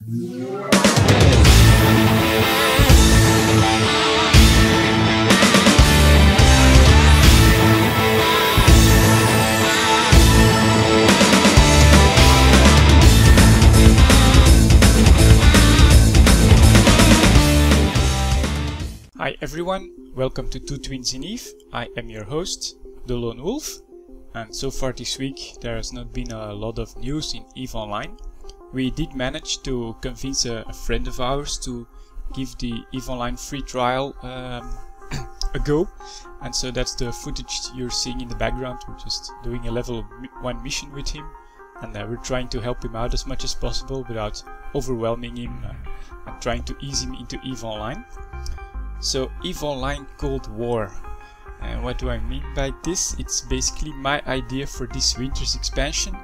Hi everyone, welcome to TwoTwins in EVE. I am your host, the Lone Wolf, and so far this week there has not been a lot of news in EVE Online. We did manage to convince a friend of ours to give the EVE Online free trial a go, and so that's the footage you're seeing in the background. We're just doing a level 1 mission with him, and we're trying to help him out as much as possible without overwhelming him and trying to ease him into EVE Online. So EVE Online Cold War, and what do I mean by this? It's basically my idea for this winter's expansion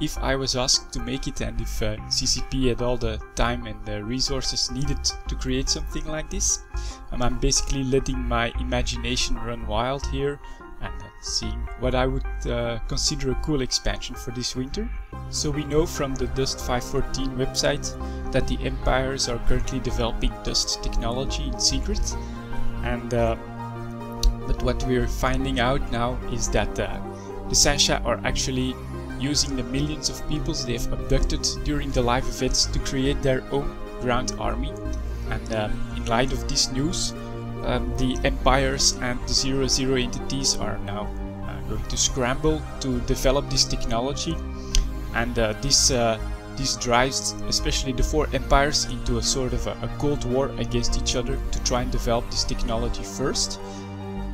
if I was asked to make it, and if CCP had all the time and the resources needed to create something like this. I'm basically letting my imagination run wild here and seeing what I would consider a cool expansion for this winter. So we know from the Dust 514 website that the Empires are currently developing Dust technology in secret, and but what we're finding out now is that the Sasha are actually using the millions of peoples they've abducted during the live events to create their own ground army. And in light of this news, the Empires and the 00 entities are now going to scramble to develop this technology, and this drives especially the 4 empires into a sort of a cold war against each other to try and develop this technology first.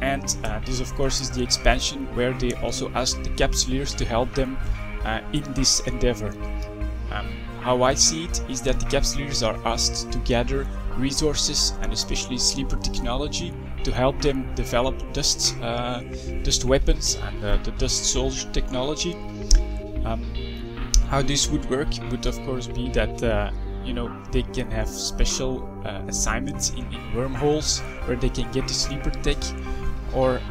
And this of course is the expansion where they also ask the Capsuleers to help them in this endeavor. How I see it is that the Capsuleers are asked to gather resources and especially sleeper technology to help them develop dust weapons and the dust soldier technology. How this would work would of course be that you know, they can have special assignments in wormholes where they can get the sleeper tech, or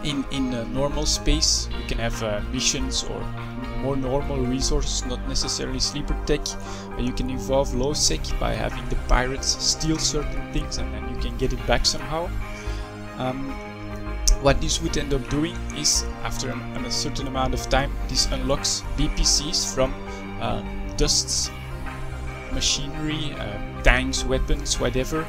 in normal space you can have missions or more normal resources, not necessarily sleeper tech. You can involve low sec by having the pirates steal certain things and then you can get it back somehow. What this would end up doing is, after a certain amount of time, this unlocks BPCs from Dust's machinery, tanks, weapons, whatever,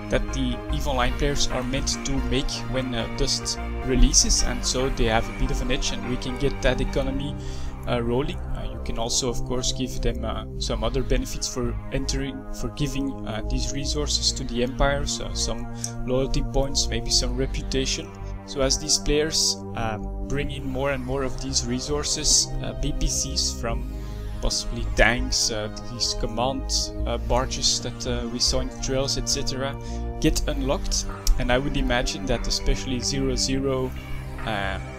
that the EVE Online players are meant to make when Dust releases, and so they have a bit of an edge and we can get that economy rolling. You can also of course give them some other benefits for giving these resources to the Empires, some loyalty points, maybe some reputation. So as these players bring in more and more of these resources, BPCs from possibly tanks, these command barges that we saw in the trails, etc., get unlocked. And I would imagine that especially 00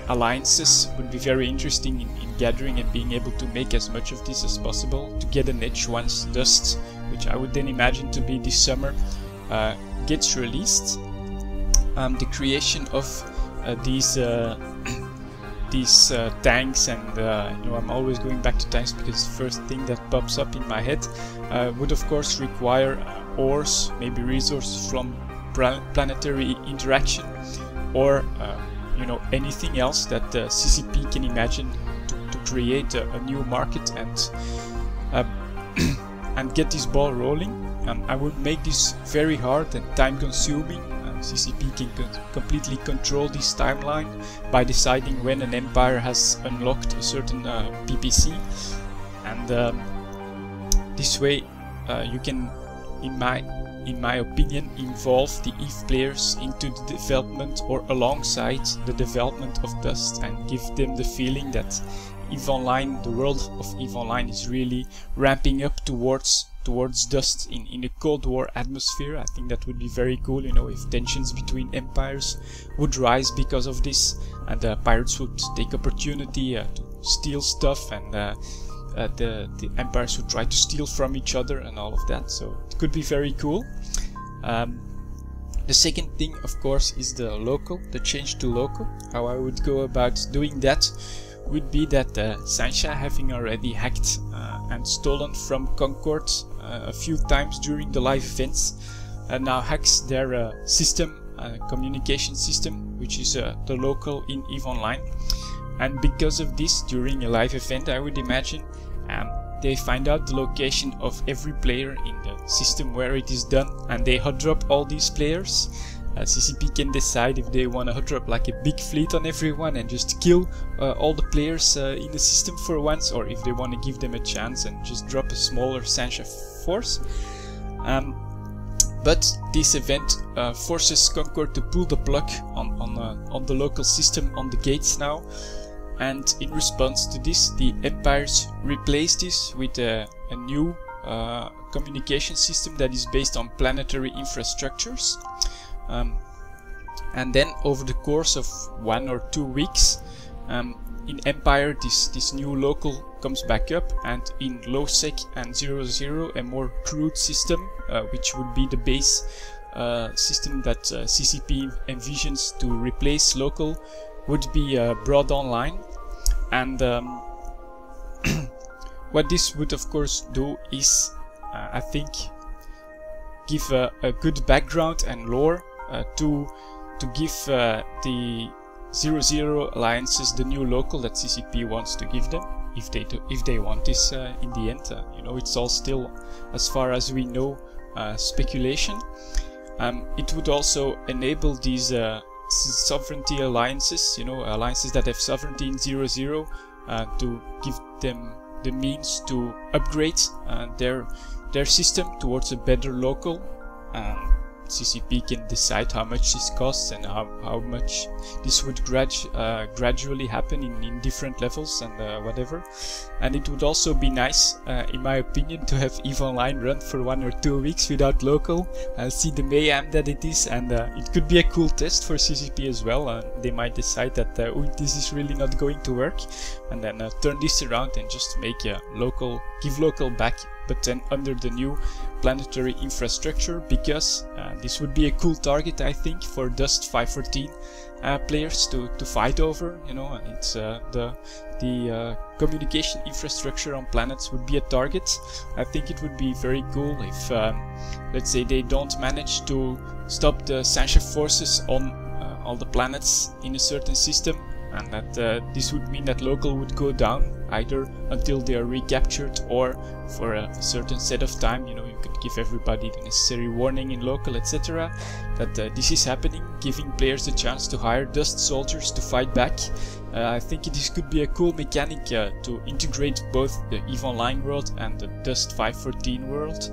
alliances would be very interesting in gathering and being able to make as much of this as possible to get an edge once Dust, which I would then imagine to be this summer, gets released. The creation of these tanks, and you know, I'm always going back to tanks because it's the first thing that pops up in my head, would of course require ores, maybe resources from planetary interaction, or you know, anything else that CCP can imagine to create a new market and get this ball rolling. I would make this very hard and time consuming. CCP can completely control this timeline by deciding when an empire has unlocked a certain PPC, and this way you can, in my opinion, involve the EVE players into the development or alongside the development of Dust, and give them the feeling that EVE Online, the world of EVE Online, is really ramping up towards Dust in a Cold War atmosphere. I think that would be very cool, you know, if tensions between empires would rise because of this, and pirates would take opportunity to steal stuff, and the empires would try to steal from each other and all of that. So it could be very cool. The second thing, of course, is the change to local. How I would go about doing that would be that Sancha, having already hacked and stolen from Concord a few times during the live events, now hacks their system, communication system, which is the local in EVE Online. And because of this, during a live event, I would imagine, they find out the location of every player in the system where it is done, and they hot drop all these players. CCP can decide if they want to hot drop like a big fleet on everyone and just kill all the players in the system for once, or if they want to give them a chance and just drop a smaller Sancha force. But this event forces Concord to pull the plug on the local system on the gates now, and in response to this, the Empires replace this with a new communication system that is based on planetary infrastructures. And then over the course of 1 or 2 weeks, in Empire this new local comes back up, and in low-sec and 0-0 a more crude system, which would be the base system that CCP envisions to replace local, would be brought online. And what this would of course do is, I think, give a good background and lore to give the 0-0 alliances the new local that CCP wants to give them, if they want this in the end. You know, it's all still, as far as we know, speculation. It would also enable these sovereignty alliances, you know, alliances that have sovereignty in 0-0, to give them the means to upgrade their system towards a better local. CCP can decide how much this costs and how much this would gradually happen in different levels and whatever. And it would also be nice, in my opinion, to have EVE Online run for 1 or 2 weeks without local, see the mayhem that it is, and it could be a cool test for CCP as well. They might decide that this is really not going to work, and then turn this around and just make local, give local back, but then under the new planetary infrastructure, because this would be a cool target, I think, for Dust 514 players to fight over. You know, and it's the communication infrastructure on planets would be a target. I think it would be very cool if, let's say, they don't manage to stop the Sancha forces on all the planets in a certain system, and that this would mean that local would go down either until they are recaptured or for a certain set of time. You know, you could give everybody the necessary warning in local, etc. that this is happening, giving players a chance to hire Dust soldiers to fight back. I think this could be a cool mechanic to integrate both the EVE Online world and the Dust 514 world.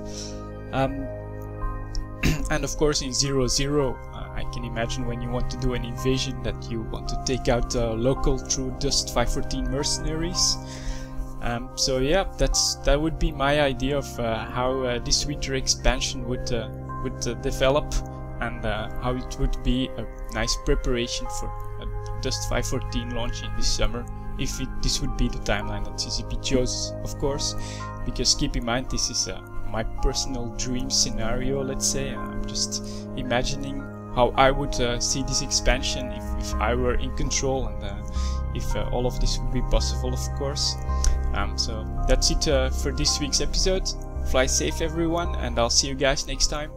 And of course in 0-0, I can imagine when you want to do an invasion that you want to take out local through Dust 514 mercenaries. So yeah, that would be my idea of how this winter expansion would develop, and how it would be a nice preparation for a Dust 514 launch in this summer, if this would be the timeline that CCP chose, of course, because keep in mind this is my personal dream scenario, let's say. I'm just imagining how I would see this expansion if I were in control, and if all of this would be possible, of course. So that's it for this week's episode. Fly safe everyone, and I'll see you guys next time.